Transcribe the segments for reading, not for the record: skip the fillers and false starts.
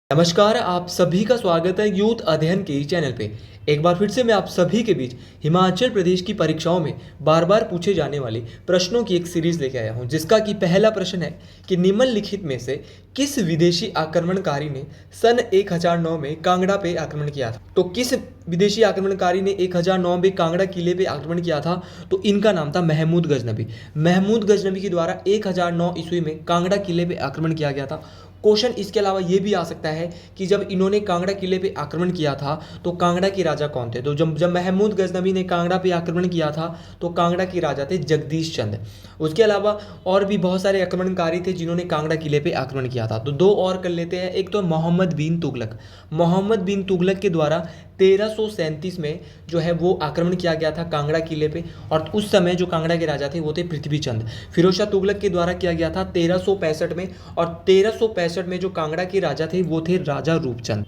नमस्कार, आप सभी का स्वागत है यूथ अध्ययन के चैनल पे। एक बार फिर से मैं आप सभी के बीच हिमाचल प्रदेश की परीक्षाओं में बार बार पूछे जाने वाले प्रश्नों की एक सीरीज लेके आया हूं, जिसका कि पहला प्रश्न है कि निम्नलिखित में से किस विदेशी आक्रमणकारी ने सन 1009 में कांगड़ा पे आक्रमण किया था। तो किस विदेशी आक्रमणकारी ने 1009 में कांगड़ा किले पे आक्रमण किया था? तो इनका नाम था महमूद गजनबी। महमूद गजनबी के द्वारा 1009 ईस्वी में कांगड़ा किले पे आक्रमण किया गया था। क्वेश्चन इसके अलावा ये भी आ सकता है कि जब इन्होंने कांगड़ा किले पे आक्रमण किया था तो कांगड़ा के राजा कौन थे? तो जब जब महमूद गजनबी ने कांगड़ा पे आक्रमण किया था तो कांगड़ा के राजा थे जगदीश चंद। उसके अलावा और भी बहुत सारे आक्रमणकारी थे जिन्होंने कांगड़ा किले पे आक्रमण किया था। तो दो और कर लेते हैं। एक तो मोहम्मद बिन तुगलक। मोहम्मद बिन तुगलक के द्वारा 1337 में जो है वो आक्रमण किया गया था कांगड़ा किले पे, और उस समय जो कांगड़ा के राजा थे वो थे पृथ्वी चंद। फिरोज शाह तुगलक के द्वारा किया गया था 1365 में, और 1365 में जो कांगड़ा के राजा थे वो थे राजा रूपचंद।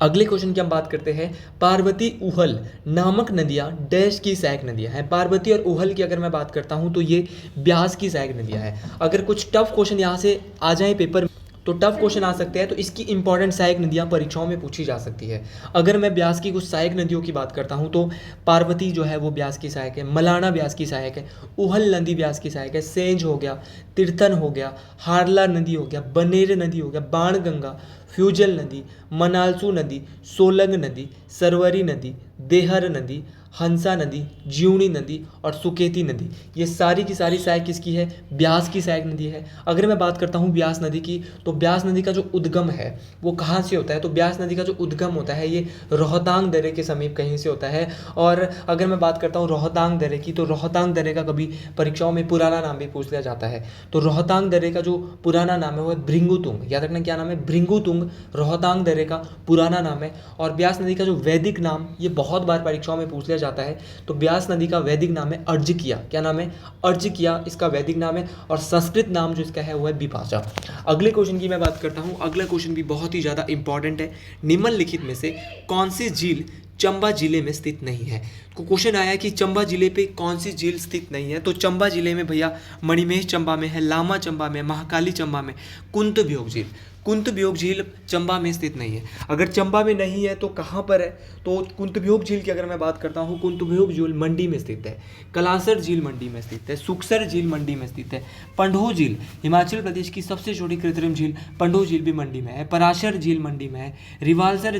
अगले क्वेश्चन की हम बात करते हैं। पार्वती उहल नामक नदियाँ डैश की सहायक नदियाँ हैं। पार्वती और उहल की अगर मैं बात करता हूँ तो ये ब्यास की सहायक नदियाँ हैं। अगर कुछ टफ क्वेश्चन यहाँ से आ जाए पेपर तो टफ क्वेश्चन आ सकते हैं, तो इसकी इंपॉर्टेंट सहायक नदियाँ परीक्षाओं में पूछी जा सकती है। अगर मैं ब्यास की कुछ सहायक नदियों की बात करता हूँ तो पार्वती जो है वो ब्यास की सहायक है, मलाना ब्यास की सहायक है, उहल नदी ब्यास की सहायक है, सेंज हो गया, तीर्थन हो गया, हारला नदी हो गया, बनेर नदी हो गया, बाणगंगा, फ्यूजल नदी, मनालसू नदी, सोलंग नदी, सरवरी नदी, देहर नदी, हंसा नदी, ज्यूणी नदी और सुकेती नदी, ये सारी की सारी सहायक किसकी है? ब्यास की सहायक नदी है। अगर मैं बात करता हूँ ब्यास नदी की, तो ब्यास नदी का जो उद्गम है वो कहाँ से होता है? तो ब्यास नदी का जो उद्गम होता है ये रोहतांग दर्रे के समीप कहीं से होता है। और अगर मैं बात करता हूँ रोहतांग दर्रे की, तो रोहतांग दर्रे का कभी परीक्षाओं में पुराना नाम भी पूछ लिया जाता है। तो रोहतांग दर्रे का जो पुराना नाम है वो है भृंगुतुंग। याद रखना क्या नाम है? भृंगुतुंग रोहतांग दर्रे का पुराना नाम है। और ब्यास नदी का जो वैदिक नाम, ये बहुत बार परीक्षाओं में पूछ लिया जाता है। तो ब्यास नदी का वैदिक नाम है अर्जकिया। क्या नाम है? अर्जकिया इसका वैदिक नाम है, और संस्कृत नाम जो इसका है वो है बिपाशा। अगले क्वेश्चन की मैं बात करता हूँ। अगला क्वेश्चन भी बहुत ही ज़्यादा इंपॉर्टेंट है। निम्नलिखित में से कौन सी झील चंबा जिले में स्थित नहीं है? तो क्वेश्चन आया कि चंबा जिले पे कौन सी झील स्थित नहीं है? तो चंबा जिले में भैया मणिमहेश चंबा में है, लामा चंबा में, महाकाली चंबा में, कुंतवियोग झील। कुंतवियोग झील चंबा में स्थित नहीं है। अगर चंबा में नहीं है तो कहाँ पर है? तो कुंतवियोग झील की अगर मैं बात करता हूँ, कुंतवियोग झील मंडी में स्थित है, कलासर झील मंडी में स्थित है, सुक्सर झील मंडी में स्थित है, पंडोह झील हिमाचल प्रदेश की सबसे छोटी कृत्रिम झील पंडोह झील भी मंडी में है, पराशर झील मंडी में है, रिवाल्सर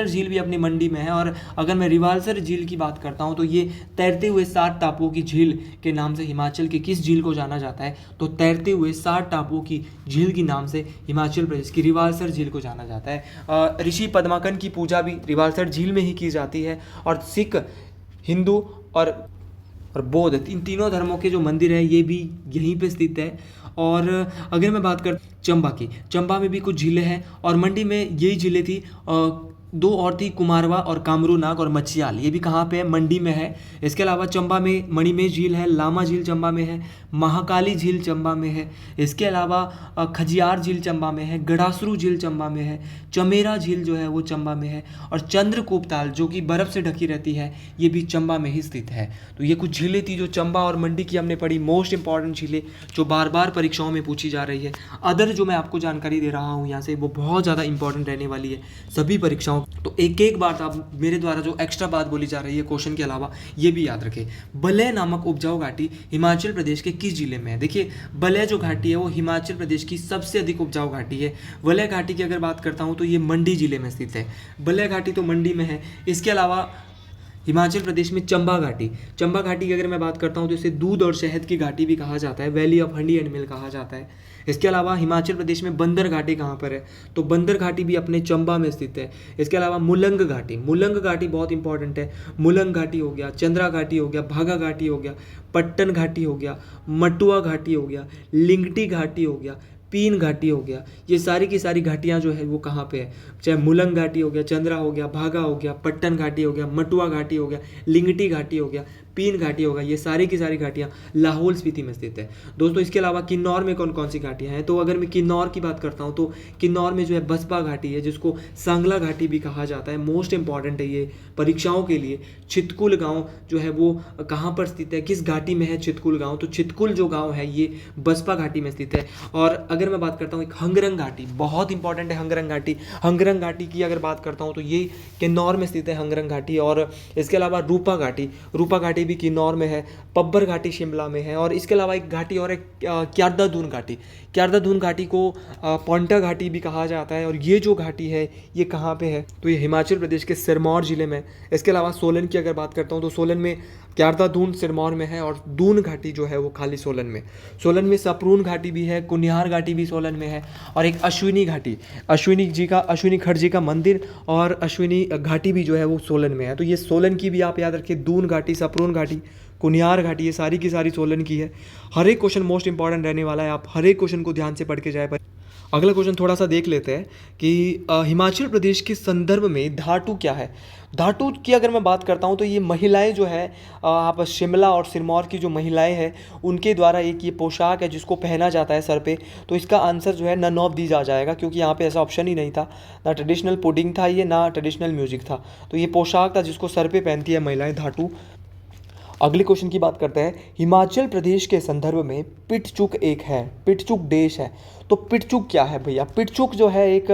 झील भी अपनी मंडी में है। और अगर मैं रिवाल्सर झील की बात करता हूँ तो ये तैरते हुए 60 टापुओं की झील के नाम से हिमाचल के किस झील को जाना जाता है? तो तैरते हुए 60 टापुओं की झील के नाम से हिमाचल प्रदेश की रिवाल्सर झील को जाना जाता है। ऋषि पद्माकर की पूजा भी रिवाल्सर झील में ही की जाती है। और सिख, हिंदू और बौद्ध, इन तीनों धर्मों के जो मंदिर है ये भी यहीं पे स्थित है। और अगर मैं बात कर चंबा की, चंबा में भी कुछ झीलें हैं, और मंडी में यही झीलें थी। दो और थी, कुमारवा और कामरू नाग और मच्छियाल, ये भी कहाँ पे है? मंडी में है। इसके अलावा चंबा में मणिमहेश झील है, लामा झील चंबा में है, महाकाली झील चंबा में है। इसके अलावा खजियार झील चंबा में है, गढ़ासरू झील चंबा में है, चमेरा झील जो है वो चंबा में है, और चंद्रकूप ताल जो कि बर्फ़ से ढकी रहती है ये भी चंबा में ही स्थित है। तो ये कुछ झीलें थी जो चंबा और मंडी की हमने पढ़ी, मोस्ट इंपॉर्टेंट झीलें जो बार बार परीक्षाओं में पूछी जा रही है। अदर जो मैं आपको जानकारी दे रहा हूँ यहाँ से वो बहुत ज़्यादा इंपॉर्टेंट रहने वाली है सभी परीक्षाओं। तो एक एक बार आप मेरे द्वारा जो एक्स्ट्रा बात बोली जा रही है क्वेश्चन के अलावा ये भी याद रखें। बलय नामक उपजाऊ घाटी हिमाचल प्रदेश के किस जिले में है? देखिए, बलय जो घाटी है वो हिमाचल प्रदेश की सबसे अधिक उपजाऊ घाटी है। बलय घाटी की अगर बात करता हूँ तो ये मंडी जिले में स्थित है। बलय घाटी तो मंडी में है। इसके अलावा हिमाचल प्रदेश में चंबा घाटी की अगर मैं बात करता हूँ तो इसे दूध और शहद की घाटी भी कहा जाता है, valley of honey and milk कहा जाता है। इसके अलावा हिमाचल प्रदेश में बंदर घाटी कहाँ पर है? तो बंदर घाटी भी अपने चंबा में स्थित है। इसके अलावा मुलंग घाटी बहुत इंपॉर्टेंट है। मुलंग घाटी हो गया, चंद्रा घाटी हो गया, भागा घाटी हो गया, पट्टन घाटी हो गया, मटुआ घाटी हो गया, लिंगटी घाटी हो गया, पीन घाटी हो गया। ये सारी की सारी घाटियाँ जो है वो कहाँ पे है? चाहे मुलंग घाटी हो गया, चंद्रा हो गया, भागा हो गया, पट्टन घाटी हो गया, मटुआ घाटी हो गया, लिंगटी घाटी हो गया, पीन घाटी होगा, ये सारी की सारी घाटियाँ लाहौल स्पीति में स्थित है। दोस्तों इसके अलावा किन्नौर में कौन कौन सी घाटियाँ हैं, तो अगर मैं किन्नौर की बात करता हूँ तो किन्नौर में जो है बसपा घाटी है, जिसको सांगला घाटी भी कहा जाता है। मोस्ट इंपॉर्टेंट है ये परीक्षाओं के लिए। छितकुल गांव जो है वो कहाँ पर स्थित है, किस घाटी में है छितकुल गांव, तो छितकुल जो गांव है ये बसपा घाटी में स्थित है। और अगर मैं बात करता हूँ एक हंगरंग घाटी, बहुत इंपॉर्टेंट है हंगरंग घाटी। हंगरंग घाटी की अगर बात करता हूँ तो ये किन्नौर में स्थित है हंगरंग घाटी। और इसके अलावा रूपा घाटी, रूपा घाटी भी किन्नौर में है। पब्बर घाटी शिमला में है। और इसके अलावा एक घाटी और है क्यारदादून घाटी। क्यारदादून घाटी को पॉन्टा घाटी भी कहा जाता है। और ये जो घाटी है ये कहाँ पे है, तो ये हिमाचल प्रदेश के सिरमौर ज़िले में। इसके अलावा सोलन की अगर बात करता हूँ तो सोलन में क्यारदादून सिरमौर में है, और दून घाटी जो है वो खाली सोलन में। सोलन में सपरून घाटी भी है, कुनिहार घाटी भी सोलन में है। और एक अश्विनी घाटी, अश्विनी खड़ जी का मंदिर और अश्विनी घाटी भी जो है वो सोलन में है। तो ये सोलन की भी आप याद रखिए, दून घाटी, सपरून घाटी, कुनियार घाटी, ये सारी की सारी सोलन की है। हर एक क्वेश्चन मोस्ट इंपॉर्टेंट रहने वाला है, आप हर एक क्वेश्चन को ध्यान से पढ़ के जाए। अगला क्वेश्चन थोड़ा सा देख लेते हैं कि हिमाचल प्रदेश के संदर्भ में धातु क्या है। धातु की अगर मैं बात करता हूँ तो ये महिलाएं जो है, आप शिमला और सिरमौर की जो महिलाएं हैं उनके द्वारा एक ये पोशाक है जिसको पहना जाता है सर पे। तो इसका आंसर जो है नन ऑफ दीज आ जाएगा, क्योंकि यहाँ पे ऐसा ऑप्शन ही नहीं था, ना ट्रेडिशनल पुडिंग था ये, ना ट्रेडिशनल म्यूजिक था। तो ये पोशाक था जिसको सर पे पहनती है महिलाएं, धातु। अगले क्वेश्चन की बात करते हैं। हिमाचल प्रदेश के संदर्भ में पिटचुक एक है, पिटचुक देश है। तो पिटचुक क्या है भैया? पिटचुक जो है एक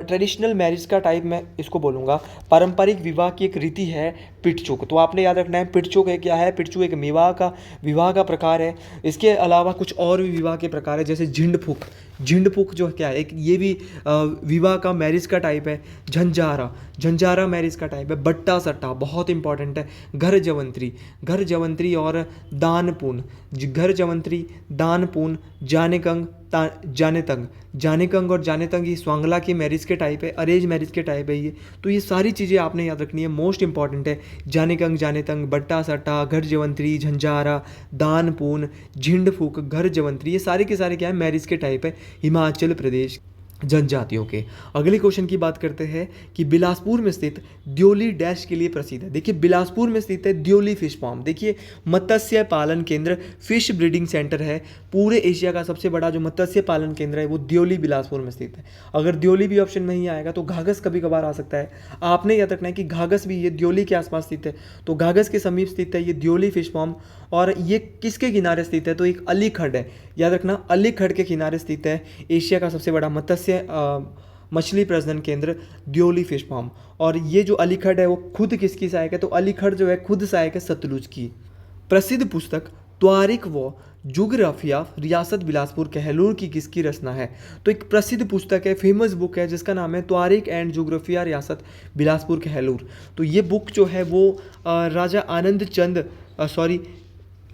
ट्रेडिशनल मैरिज का टाइप, मैं इसको बोलूँगा पारंपरिक विवाह की एक रीति है पिटचुक। तो आपने याद रखना है पिटचुक है क्या है। पिटचुक एक विवाह का प्रकार है। इसके अलावा कुछ और भी विवाह के प्रकार है, जैसे झिंडफुक। झिंडफुक जो क्या है, एक ये भी विवाह का मैरिज का टाइप है। झंझारा मैरिज का टाइप है। बट्टा सट्टा बहुत इंपॉर्टेंट है। घर जवंतरी और दानपून। घर जवंतरी, दानपून, जानेकंग और जानेतंग ये स्वांगला के मैरिज के टाइप है, अरेंज मैरिज के टाइप है ये। तो ये सारी चीज़ें आपने याद रखनी है, मोस्ट इंपॉर्टेंट है। जानेकंग, जानेतंग, बट्टा सट्टा, घर जवंतरी, झंझारा, दानपून, झिंडफुक, घर जवंतरी, ये सारे के सारे क्या है, मैरिज के टाइप है हिमाचल प्रदेश जनजातियों के। अगले क्वेश्चन की बात करते हैं कि बिलासपुर में स्थित द्योली डैश के लिए प्रसिद्ध है। देखिए बिलासपुर में स्थित है द्योली फिश फार्म। देखिए मत्स्य पालन केंद्र, फिश ब्रीडिंग सेंटर है। पूरे एशिया का सबसे बड़ा जो मत्स्य पालन केंद्र है वो द्योली बिलासपुर में स्थित है। अगर द्योली भी ऑप्शन में नहीं आएगा तो घाघस कभी कभार आ सकता है। आपने याद रखना है कि घाघस भी ये द्योली के आसपास स्थित है, तो घाघस के समीप स्थित है ये द्योली फिश फार्म। और ये किसके किनारे स्थित है, तो एक अलीखड़ है, याद रखना अलीखड़ के किनारे स्थित है एशिया का सबसे बड़ा मछली प्रजनन केंद्र द्योली फिश फार्म। और ये जो अलीखड़ है वो खुद किसकी सहायक है, तो अलीखड़ जो है खुद सहायक है सतलुज की। प्रसिद्ध पुस्तक त्वारिख व जुग्राफिया रियासत बिलासपुर कहलूर की किसकी रचना है, तो एक प्रसिद्ध पुस्तक है, फेमस बुक है जिसका नाम है त्वारिख एंड जुग्राफिया रियासत बिलासपुर कहलूर। तो ये बुक जो है वो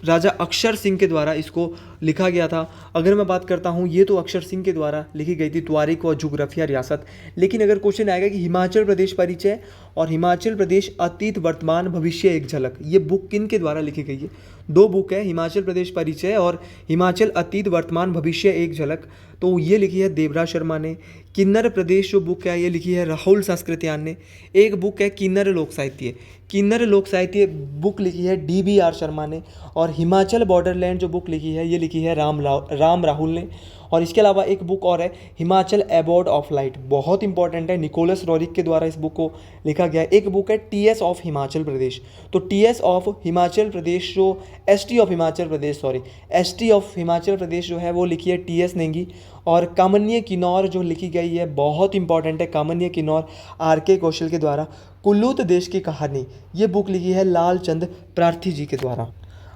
राजा अक्षर सिंह के द्वारा इसको लिखा गया था। अगर मैं बात करता हूँ ये तो अक्षर सिंह के द्वारा लिखी गई थी त्वारिख और जुग्राफिया रियासत। लेकिन अगर क्वेश्चन आएगा कि हिमाचल प्रदेश परिचय और हिमाचल प्रदेश अतीत वर्तमान भविष्य एक झलक, ये बुक किन के द्वारा लिखी गई है? दो बुक है, हिमाचल प्रदेश परिचय और हिमाचल अतीत वर्तमान भविष्य एक झलक। तो ये लिखी है देवराज शर्मा ने। किन्नर प्रदेश जो बुक है ये लिखी है राहुल संस्कृत्यान ने। एक बुक है किन्नर लोक साहित्य बुक लिखी है DBR शर्मा ने। और हिमाचल बॉर्डरलैंड जो बुक लिखी है ये लिखी है राम राहुल ने। और इसके अलावा एक बुक और है हिमाचल एबॉर्ड ऑफ लाइट, बहुत इंपॉर्टेंट है, निकोलस रॉरिक के द्वारा इस बुक को लिखा गया है। एक बुक है TS ऑफ हिमाचल प्रदेश। तो TS ऑफ हिमाचल प्रदेश जो ST ऑफ हिमाचल प्रदेश जो है वो लिखी है TS नेंगी। और कामन्य किन्नौर जो लिखी गई है बहुत इंपॉर्टेंट है, कामन्य किन्नौर RK कौशल के द्वारा। कुल्लूत देश की कहानी, ये बुक लिखी है लालचंद प्रार्थी जी के द्वारा।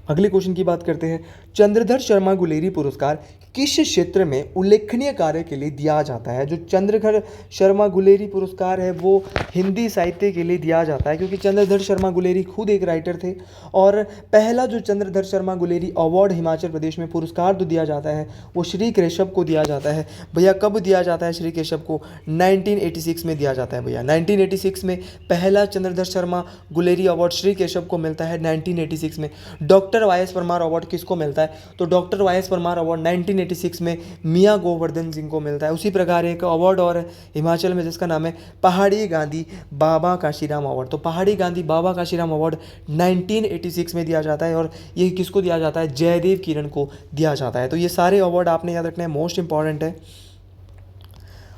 अगले क्वेश्चन की बात करते हैं। चंद्रधर शर्मा गुलेरी पुरस्कार किस क्षेत्र में उल्लेखनीय कार्य के लिए दिया जाता है? जो चंद्रधर शर्मा गुलेरी पुरस्कार है वो हिंदी साहित्य के लिए दिया जाता है, क्योंकि चंद्रधर शर्मा गुलेरी खुद एक राइटर थे। और पहला जो चंद्रधर शर्मा गुलेरी अवार्ड हिमाचल प्रदेश में पुरस्कार जो दिया जाता है वो श्री केशव को दिया जाता है। भैया कब दिया जाता है श्री केशव को? 1986 में दिया जाता है भैया। 1986 में पहला चंद्रधर शर्मा गुलेरी अवार्ड श्री केशव को मिलता है 1986 में। डॉक्टर YS परमार अवार्ड किसको मिलता है? है तो डॉक्टर वाई.एस. परमार अवार्ड 1986 में मियाँ गोवर्धन सिंह को मिलता है। उसी प्रकार एक अवार्ड और है हिमाचल में जिसका नाम है पहाड़ी गांधी बाबा काशीराम अवार्ड। तो पहाड़ी गांधी बाबा काशीराम अवार्ड 1986 में दिया जाता है और ये किसको दिया जाता है? जयदेव किरण को दिया जाता है। तो ये सारे अवार्ड आपने याद रखना है, मोस्ट इंपॉर्टेंट है।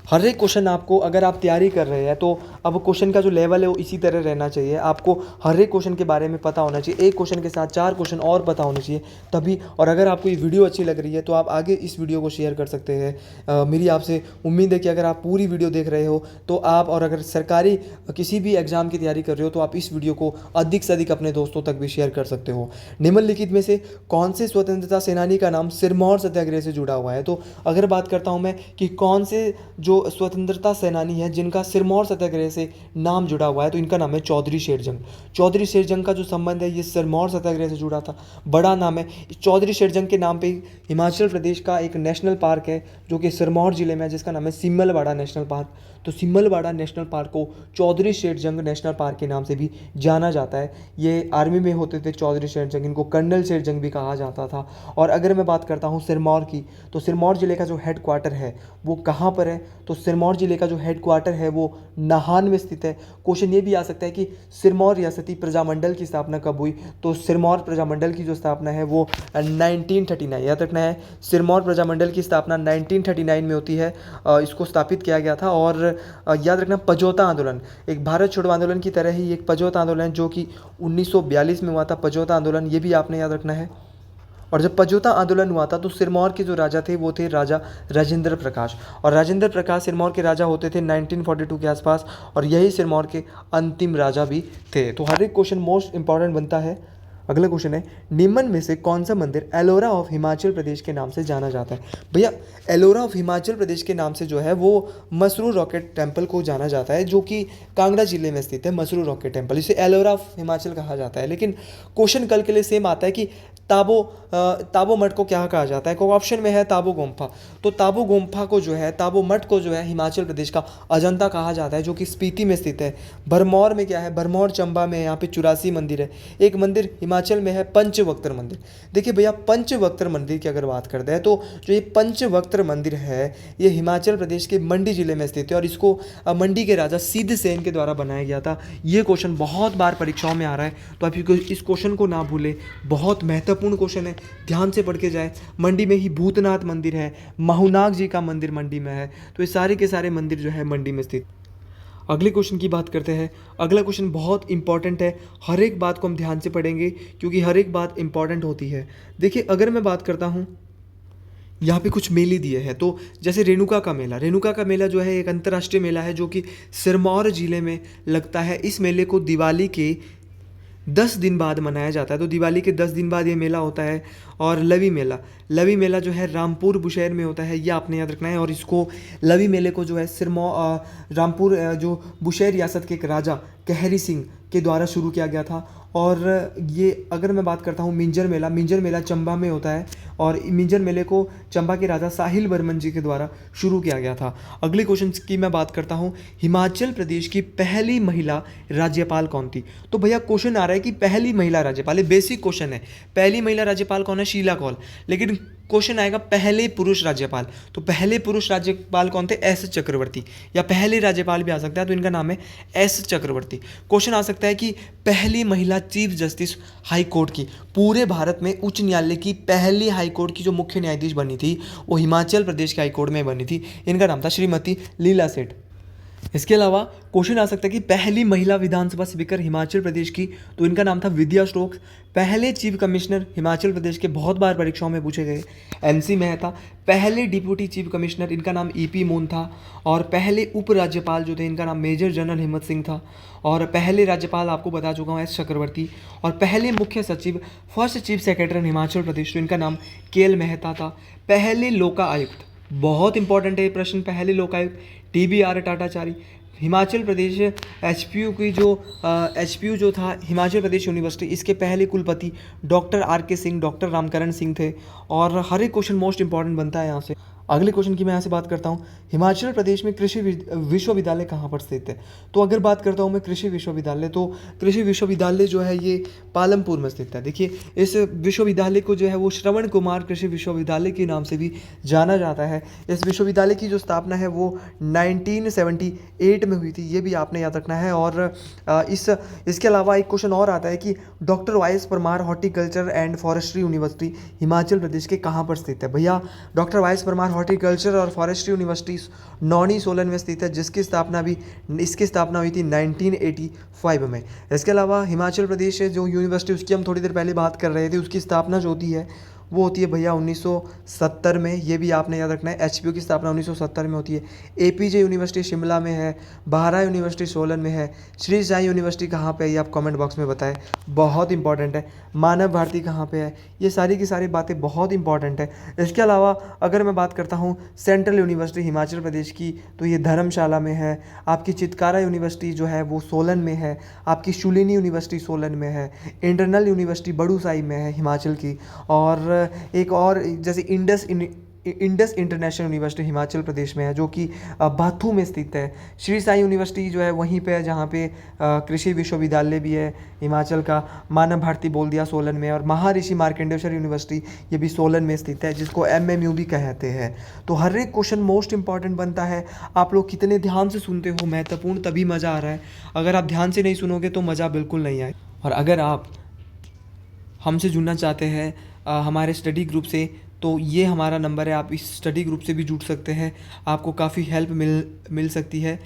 हर एक क्वेश्चन आपको, अगर आप तैयारी कर रहे हैं तो अब क्वेश्चन का जो लेवल है वो इसी तरह रहना चाहिए। आपको हर एक क्वेश्चन के बारे में पता होना चाहिए, एक क्वेश्चन के साथ 4 क्वेश्चन और पता होने चाहिए तभी। और अगर आपको ये वीडियो अच्छी लग रही है तो आप आगे इस वीडियो को शेयर कर सकते हैं। मेरी आपसे उम्मीद है कि अगर आप पूरी वीडियो देख रहे हो तो आप, और अगर सरकारी किसी भी एग्जाम की तैयारी कर रहे हो तो आप इस वीडियो को अधिक से अधिक अपने दोस्तों तक भी शेयर कर सकते हो। निम्नलिखित में से कौन से स्वतंत्रता सेनानी का नाम सिरमौर सत्याग्रह से जुड़ा हुआ है? तो अगर बात करता हूँ मैं कि कौन से जो स्वतंत्रता सेनानी है जिनका सिरमौर सत्याग्रह से नाम जुड़ा हुआ है, तो इनका नाम है चौधरी शेरजंग। चौधरी शेरजंग का जो संबंध है ये सिरमौर सत्याग्रह से जुड़ा था, बड़ा नाम है। चौधरी शेरजंग के नाम पे हिमाचल प्रदेश का एक नेशनल पार्क है जो कि सिरमौर जिले में है, जिसका नाम है सिमलवाड़ा नेशनल पार्क। तो सिमलवाड़ा नेशनल पार्क को चौधरी शेरजंग नेशनल पार्क के नाम से भी जाना जाता है। ये आर्मी में होते थे चौधरी शेरजंग, इनको कर्नल शेरजंग भी कहा जाता था। और अगर मैं बात करता हूँ सिरमौर की, तो सिरमौर जिले का जो हेड क्वार्टर है वो कहाँ पर है? तो सिरमौर जिले का जो हेड क्वार्टर है वो नाहन में स्थित है। क्वेश्चन ये भी आ सकता है कि सिरमौर रियासती प्रजामंडल की स्थापना कब हुई? तो सिरमौर प्रजामंडल की जो स्थापना है वो 1939, याद रखना है, सिरमौर प्रजामंडल की स्थापना 1939 में होती है। इसको स्थापित किया गया था। और याद रखना पजौता आंदोलन, एक भारत छोड़ो आंदोलन की तरह ही एक पजौता आंदोलन जो कि 1942 में हुआ था, पजौता आंदोलन, ये भी आपने याद रखना है। और जब पजौता आंदोलन हुआ था तो सिरमौर के जो राजा थे वो थे राजा राजेंद्र प्रकाश। और राजेंद्र प्रकाश सिरमौर के राजा होते थे 1942 के आसपास, और यही सिरमौर के अंतिम राजा भी थे। तो हर एक क्वेश्चन मोस्ट इंपॉर्टेंट बनता है। अगला क्वेश्चन है, निम्न में से कौन सा मंदिर एलोरा ऑफ हिमाचल प्रदेश के नाम से जाना जाता है? भैया एलोरा ऑफ हिमाचल प्रदेश के नाम से जो है वो मसरूर रॉकेट टेम्पल को जाना जाता है, जो कि कांगड़ा जिले में स्थित है। मसरूर रॉकेट टेम्पल, इसे एलोरा ऑफ हिमाचल कहा जाता है। लेकिन क्वेश्चन कल के लिए सेम आता है कि ताबो मठ को क्या कहा जाता है? ऑप्शन में है ताबो गुम्फा। तो ताबो गुम्फा को जो है, ताबो मठ को जो है हिमाचल प्रदेश का अजंता कहा जाता है, जो कि स्पीति में स्थित है। भरमौर में क्या है? भरमौर चंबा में यहाँ पे 84 मंदिर है। एक मंदिर हिमाचल में है पंचवक्त्र मंदिर। देखिए भैया पंचवक्त्र मंदिर की अगर बात करते हैं तो जो ये पंचवक्त्र मंदिर है ये हिमाचल प्रदेश के मंडी जिले में स्थित है, और इसको मंडी के राजा सिद्ध सेन के द्वारा बनाया गया था। ये क्वेश्चन बहुत बार परीक्षाओं में आ रहा है, तो आप इस क्वेश्चन को ना भूलें, बहुत महत्वपूर्ण क्वेश्चन है, ध्यान से पढ़ के जाए। मंडी में ही भूतनाथ मंदिर है, महुनाग जी का मंदिर मंडी में है। तो ये सारे के सारे मंदिर जो है मंडी में स्थित। अगले क्वेश्चन की बात करते हैं। अगला क्वेश्चन बहुत इंपॉर्टेंट है, हर एक बात को हम ध्यान से पढ़ेंगे क्योंकि हर एक बात इंपॉर्टेंट होती है। देखिए अगर मैं बात करता हूँ, यहाँ पे कुछ मेले दिए हैं, तो जैसे रेणुका का मेला, रेणुका का मेला जो है एक अंतर्राष्ट्रीय मेला है जो कि सिरमौर जिले में लगता है। इस मेले को दिवाली के 10 दिन बाद मनाया जाता है। तो दिवाली के 10 दिन बाद ये मेला होता है। और लवी मेला जो है रामपुर बुशहर में होता है, ये आपने याद रखना है। और इसको लवी मेले को जो है रामपुर जो बुशहर रियासत के एक राजा कहरी सिंह के द्वारा शुरू किया गया था। और ये अगर मैं बात करता हूँ मिंजर मेला चंबा में होता है, और मिंजर मेले को चंबा के राजा साहिल बर्मन जी के द्वारा शुरू किया गया था। अगले क्वेश्चन की मैं बात करता हूँ, हिमाचल प्रदेश की पहली महिला राज्यपाल कौन थी? तो भैया क्वेश्चन आ रहा है कि पहली महिला राज्यपाल, बेसिक क्वेश्चन है, पहली महिला राज्यपाल कौन है? शीला कौल। लेकिन क्वेश्चन आएगा पहले पुरुष राज्यपाल, तो पहले पुरुष राज्यपाल कौन थे? एस चक्रवर्ती, या पहले राज्यपाल भी आ सकता है, तो इनका नाम है एस चक्रवर्ती। क्वेश्चन आ सकता है कि पहली महिला चीफ जस्टिस हाई कोर्ट की, पूरे भारत में उच्च न्यायालय की पहली हाई कोर्ट की जो मुख्य न्यायाधीश बनी थी वो हिमाचल प्रदेश के हाई कोर्ट में बनी थी, इनका नाम था श्रीमती लीला सेठ। इसके अलावा क्वेश्चन आ सकता है कि पहली महिला विधानसभा स्पीकर हिमाचल प्रदेश की, तो इनका नाम था विद्या स्टोक्स। पहले चीफ कमिश्नर हिमाचल प्रदेश के, बहुत बार परीक्षाओं में पूछे गए, एनसी मेहता। पहले डिप्यूटी चीफ कमिश्नर, इनका नाम ईपी मून था। और पहले उपराज्यपाल जो थे, इनका नाम मेजर जनरल हिम्मत सिंह था। और पहले राज्यपाल आपको बता चुका हूँ, एस चक्रवर्ती। और पहले मुख्य सचिव, first chief secretary Himachal Pradesh, तो इनका नाम केएल मेहता था। पहले लोका आयुक्त, बहुत इंपॉर्टेंट है ये प्रश्न, पहले लोकायुक्त TBR टाटाचारी। हिमाचल प्रदेश एचपीयू जो था हिमाचल प्रदेश यूनिवर्सिटी, इसके पहले कुलपति doctor RK Singh, doctor Ramkaran Singh थे। और हर एक क्वेश्चन मोस्ट इंपॉर्टेंट बनता है यहाँ से। अगले क्वेश्चन की मैं यहाँ से बात करता हूँ, हिमाचल प्रदेश में कृषि विश्वविद्यालय कहाँ पर स्थित है। तो अगर बात करता हूँ मैं कृषि विश्वविद्यालय, तो कृषि विश्वविद्यालय जो है ये पालमपुर में स्थित है। देखिए इस विश्वविद्यालय को जो है वो श्रवण कुमार कृषि विश्वविद्यालय के नाम से भी जाना जाता है। इस विश्वविद्यालय की जो स्थापना है वो 1978 में हुई थी, ये भी आपने याद रखना है। और इसके अलावा एक क्वेश्चन और आता है कि doctor Y S. Parmar horticulture and forestry university Himachal Pradesh के कहाँ पर स्थित है। भैया डॉक्टर वाई.एस. परमार हॉर्टिकल्चर और फॉरेस्ट्री यूनिवर्सिटी नौणी सोलन में स्थित है, इसकी स्थापना हुई थी 1985 में। इसके अलावा हिमाचल प्रदेश है जो यूनिवर्सिटी, उसकी हम थोड़ी देर पहले बात कर रहे थे, उसकी स्थापना जो होती है वो होती है भैया 1970 में, ये भी आपने याद रखना है। एचपीयू की स्थापना 1970 में होती है। एपीजे यूनिवर्सिटी शिमला में है, बारा यूनिवर्सिटी सोलन में है। श्री साई यूनिवर्सिटी कहाँ पे है ये आप कमेंट बॉक्स में बताएं, बहुत इंपॉर्टेंट है। मानव भारती कहाँ पे है, ये सारी की सारी बातें बहुत इंपॉर्टेंट है। इसके अलावा अगर मैं बात करता हूँ सेंट्रल यूनिवर्सिटी हिमाचल प्रदेश की, तो ये धर्मशाला में है। आपकी चितकारा यूनिवर्सिटी जो है वो सोलन में है। आपकी शूलिनी यूनिवर्सिटी सोलन में है। इंटरनल यूनिवर्सिटी बड़ूसाई में है हिमाचल की। और एक और जैसे इंडस इंटरनेशनल यूनिवर्सिटी हिमाचल प्रदेश में है जो कि बाथू में स्थित है। श्री साई यूनिवर्सिटी जो है वहीं पे है जहाँ पे कृषि विश्वविद्यालय भी है हिमाचल का। मानव भारती बोल दिया सोलन में। और महर्षि मार्कंडेश्वर यूनिवर्सिटी ये भी सोलन में स्थित है, जिसको एमएमयू भी कहते हैं। तो हर एक क्वेश्चन मोस्ट इंपॉर्टेंट बनता है। आप लोग कितने ध्यान से सुनते हो, महत्वपूर्ण, तभी मज़ा आ रहा है। अगर आप ध्यान से नहीं सुनोगे तो मज़ा बिल्कुल नहीं आए। और अगर आप हमसे जुड़ना चाहते हैं हमारे स्टडी ग्रुप से, तो ये हमारा नंबर है, आप इस स्टडी ग्रुप से भी जुड़ सकते हैं। आपको काफ़ी हेल्प मिल सकती है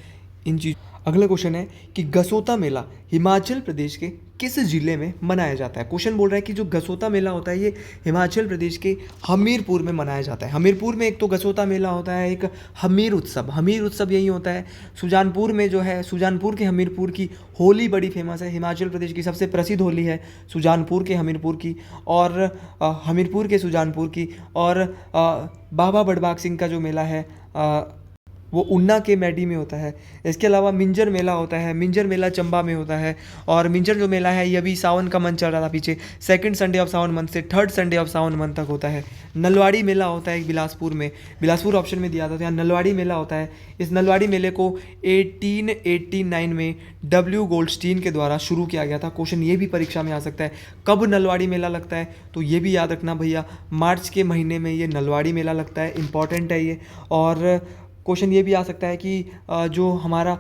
इन चीज़। अगला क्वेश्चन है कि गसोता मेला हिमाचल प्रदेश के किस ज़िले में मनाया जाता है। क्वेश्चन बोल रहा है कि जो गसोता मेला होता है ये हिमाचल प्रदेश के हमीरपुर में मनाया जाता है। हमीरपुर में एक तो गसोता मेला होता है, एक हमीर उत्सव यही होता है। सुजानपुर में जो है, सुजानपुर के हमीरपुर की होली बड़ी फेमस है। हिमाचल प्रदेश की सबसे प्रसिद्ध होली है सुजानपुर के हमीरपुर की, और हमीरपुर के सुजानपुर की। और बाबा बड़बाग सिंह का जो मेला है वो ऊना के मैडी में होता है। इसके अलावा मिंजर मेला होता है, मिंजर मेला चंबा में होता है। और मिंजर जो मेला है ये अभी सावन का मंथ चल रहा था पीछे, second Sunday of Sawan month से third Sunday of Sawan month तक होता है। नलवाड़ी मेला होता है बिलासपुर में, बिलासपुर ऑप्शन में दिया था, तो यहाँ नलवाड़ी मेला होता है। इस नलवाड़ी मेले को 1889 में डब्ल्यू गोल्डस्टीन के द्वारा शुरू किया गया था। क्वेश्चन ये भी परीक्षा में आ सकता है, कब नलवाड़ी मेला लगता है, तो ये भी याद रखना भैया, मार्च के महीने में ये नलवाड़ी मेला लगता है, इंपॉर्टेंट है ये। और क्वेश्चन ये भी आ सकता है कि जो हमारा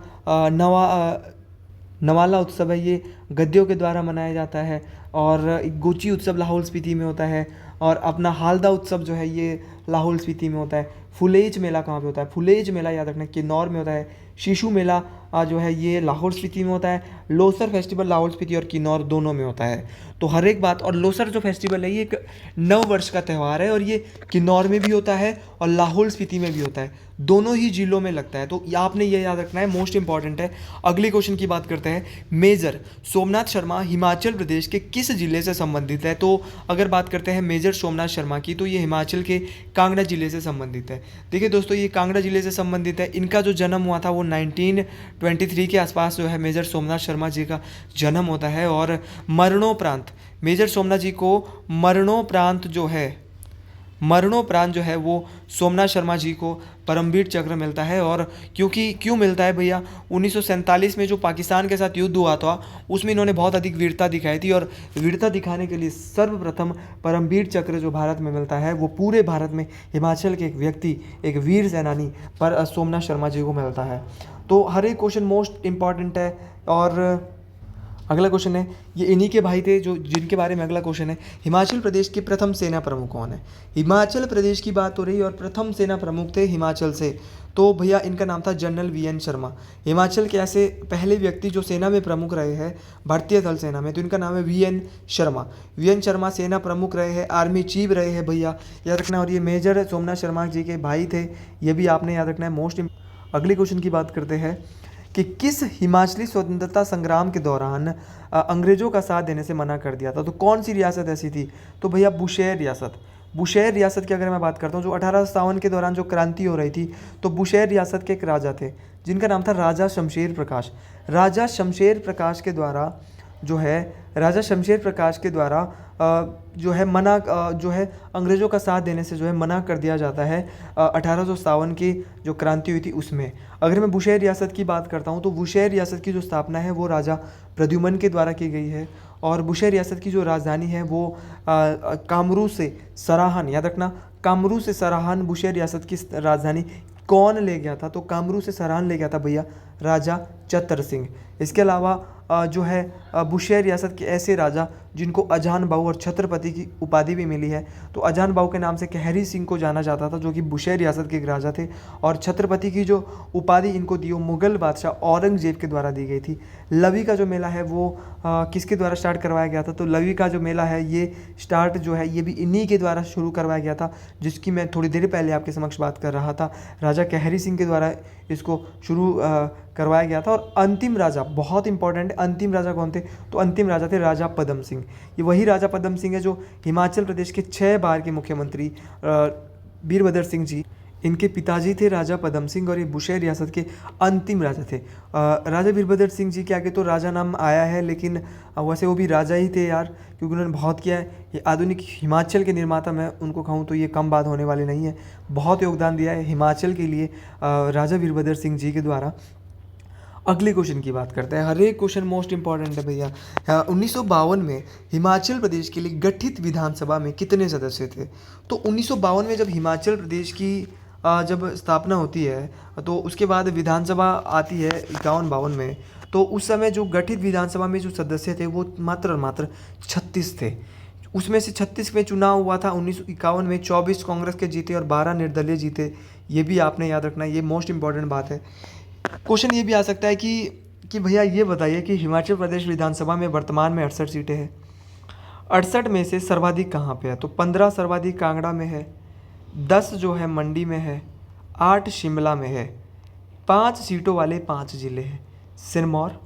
नवाला उत्सव है ये गद्दियों के द्वारा मनाया जाता है। और गोची उत्सव लाहौल स्पीति में होता है। और अपना हालदा उत्सव जो है ये लाहौल स्पीति में होता है। फुलेज मेला कहाँ पे होता है, फुलेज मेला याद रखना किन्नौर में होता है। शिशु मेला जो है ये लाहौल स्पीति में होता है। लोसर फेस्टिवल लाहौल स्पीति और किन्नौर दोनों में होता है। तो हर एक बात, और लोसर जो फेस्टिवल है ये एक नव वर्ष का त्यौहार है, और ये किन्नौर में भी होता है और लाहौल स्पीति में भी होता है, दोनों ही जिलों में लगता है। तो आपने ये याद रखना है, मोस्ट इंपॉर्टेंट है। अगले क्वेश्चन की बात करते हैं, मेजर सोमनाथ शर्मा हिमाचल प्रदेश के किस जिले से संबंधित है। तो अगर बात करते हैं मेजर सोमनाथ शर्मा की, तो ये हिमाचल के कांगड़ा जिले से संबंधित है। देखिए दोस्तों, ये कांगड़ा जिले से संबंधित है। इनका जो जन्म हुआ था वो 1923 के आसपास जो है मेजर सोमनाथ शर्मा जी का जन्म होता है। और मरणोपरांत मेजर सोमनाथ जी को मरणोपरांत जो है वो सोमनाथ शर्मा जी को परमवीर चक्र मिलता है। और क्यों मिलता है भैया, 1947 में जो पाकिस्तान के साथ युद्ध हुआ था उसमें इन्होंने बहुत अधिक वीरता दिखाई थी, और वीरता दिखाने के लिए सर्वप्रथम परमवीर चक्र जो भारत में मिलता है वो पूरे भारत में हिमाचल के एक व्यक्ति, एक वीर सेनानी पर सोमनाथ शर्मा जी को मिलता है। तो हर एक क्वेश्चन मोस्ट इंपॉर्टेंट है। और अगला क्वेश्चन है, ये इन्हीं के भाई थे जो जिनके बारे में अगला क्वेश्चन है, हिमाचल प्रदेश के प्रथम सेना प्रमुख कौन है। हिमाचल प्रदेश की बात हो रही है और प्रथम सेना प्रमुख थे हिमाचल से, तो भैया इनका नाम था जनरल वीएन शर्मा। हिमाचल के ऐसे पहले व्यक्ति जो सेना में प्रमुख रहे हैं भारतीय थल सेना में, तो इनका नाम है वीएन शर्मा। वीएन शर्मा सेना प्रमुख रहे हैं, आर्मी चीफ रहे हैं भैया, याद रखना। और ये मेजर सोमनाथ शर्मा जी के भाई थे, ये भी आपने याद रखना है, मोस्ट। अगले क्वेश्चन की बात करते हैं कि किस हिमाचली स्वतंत्रता संग्राम के दौरान अंग्रेजों का साथ देने से मना कर दिया था। तो कौन सी रियासत ऐसी थी, तो भैया बुशेर रियासत की अगर मैं बात करता हूँ, जो 1857 के दौरान जो क्रांति हो रही थी, तो बुशेर रियासत के एक राजा थे जिनका नाम था राजा शमशेर प्रकाश। राजा शमशेर प्रकाश के द्वारा जो है राजा शमशेर प्रकाश के द्वारा जो है जो है अंग्रेज़ों का साथ देने से जो है मना कर दिया जाता है 1857 की जो क्रांति हुई थी उसमें। अगर मैं बुशेहर रियासत की बात करता हूँ तो बुशेहर रियासत की जो स्थापना है वो राजा प्रद्युमन के द्वारा की गई है और बुशेहर रियासत की जो राजधानी है वो कामरू से सराहन, याद रखना, कामरू से सराहन बुशेहर रियासत की राजधानी कौन ले गया था? तो कामरू से सराहन ले गया था भैया राजा चतर सिंह। इसके अलावा जो है बुशेहर रियासत के ऐसे राजा जिनको अजान बाहू और छत्रपति की उपाधि भी मिली है। तो अजान बाहू के नाम से कहरी सिंह को जाना जाता था जो कि बुशेहर रियासत के एक राजा थे और छत्रपति की जो उपाधि इनको दी वो मुगल बादशाह औरंगजेब के द्वारा दी गई थी। लवी का जो मेला है वो किसके द्वारा स्टार्ट करवाया गया था? तो लवी का जो मेला है ये स्टार्ट जो है ये भी इन्हीं के द्वारा शुरू करवाया गया था, जिसकी मैं थोड़ी देर पहले आपके समक्ष बात कर रहा था। राजा कहरी सिंह के द्वारा इसको शुरू करवाया गया था। और अंतिम राजा बहुत इंपॉर्टेंट है, अंतिम राजा कौन थे? तो अंतिम राजा थे राजा पदम सिंह। ये वही राजा पदम सिंह है जो हिमाचल प्रदेश के 6 बार के मुख्यमंत्री वीरभद्र सिंह जी, इनके पिताजी थे राजा पदम सिंह और ये बुशेहर रियासत के अंतिम राजा थे। राजा वीरभद्र सिंह जी के आगे तो राजा नाम आया है, लेकिन वैसे वो भी राजा ही थे यार, क्योंकि उन्होंने बहुत किया है। ये आधुनिक हिमाचल के निर्माता मैं उनको कहूँ तो ये कम बात होने वाली नहीं है, बहुत योगदान दिया है हिमाचल के लिए राजा वीरभद्र सिंह जी के द्वारा। अगले क्वेश्चन की बात करते हैं। हर एक क्वेश्चन मोस्ट इंपॉर्टेंट है भैया। 1952 में हिमाचल प्रदेश के लिए गठित विधानसभा में कितने सदस्य थे? तो 1952 में जब हिमाचल प्रदेश की जब स्थापना होती है तो उसके बाद विधानसभा आती है 51-52 में, तो उस समय जो गठित विधानसभा में जो सदस्य थे वो मात्र और मात्र 36 थे। उसमें से 36 में चुनाव हुआ था। 1951 में 24 कांग्रेस के जीते और 12 निर्दलीय जीते। ये भी आपने याद रखना है, ये मोस्ट इंपॉर्टेंट बात है। क्वेश्चन ये भी आ सकता है कि भैया ये बताइए कि हिमाचल प्रदेश विधानसभा में वर्तमान में 68 सीटें हैं। 68 में से सर्वाधिक कहाँ पे है? तो 15 सर्वाधिक कांगड़ा में है, 10 जो है मंडी में है, 8 शिमला में है, 5 सीटों वाले 5 ज़िले हैं, सिरमौर,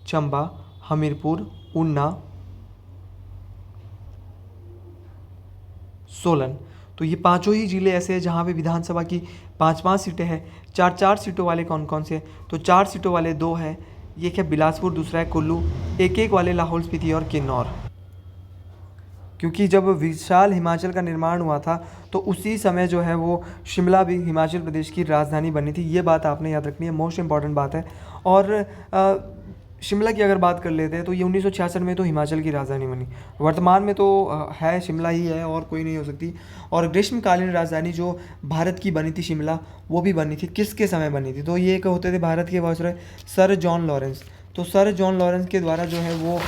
चंबा, हमीरपुर, ऊना, सोलन। तो ये पांचों ही ज़िले ऐसे हैं जहाँ पे विधानसभा की 5-5 सीटें हैं। 4-4 सीटों वाले कौन कौन से हैं? तो 4 सीटों वाले 2 हैं, एक है बिलासपुर, दूसरा है कुल्लू, एक वाले लाहौल स्पीति और किन्नौर। क्योंकि जब विशाल हिमाचल का निर्माण हुआ था तो उसी समय जो है वो शिमला भी हिमाचल प्रदेश की राजधानी बनी थी। ये बात आपने याद रखनी है, मोस्ट इंपॉर्टेंट बात है। और शिमला की अगर बात कर लेते हैं तो ये 1966 में तो हिमाचल की राजधानी बनी। वर्तमान में तो है शिमला ही है और कोई नहीं हो सकती। और ग्रीष्मकालीन राजधानी जो भारत की बनी थी शिमला, वो भी बनी थी, किसके समय बनी थी? तो ये एक होते थे भारत के वायसरॉय सर जॉन लॉरेंस। तो सर जॉन लॉरेंस के द्वारा जो है वो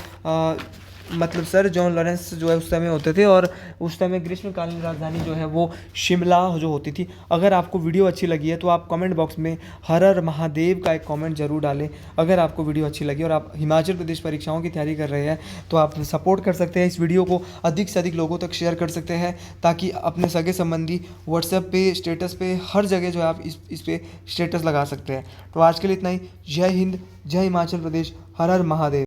मतलब सर जॉन लॉरेंस जो है उस समय होते थे और उस समय ग्रीष्मकालीन राजधानी जो है वो शिमला जो होती थी। अगर आपको वीडियो अच्छी लगी है तो आप कमेंट बॉक्स में हर हर महादेव का एक कमेंट जरूर डालें। अगर आपको वीडियो अच्छी लगी और आप हिमाचल प्रदेश परीक्षाओं की तैयारी कर रहे हैं तो आप सपोर्ट कर सकते हैं। इस वीडियो को अधिक से अधिक लोगों तक शेयर कर सकते हैं ताकि अपने सगे संबंधी व्हाट्सएप पे, स्टेटस पे, हर जगह जो है आप इस पे स्टेटस लगा सकते हैं। तो आज के लिए इतना ही। जय हिंद, जय हिमाचल प्रदेश, हर हर महादेव।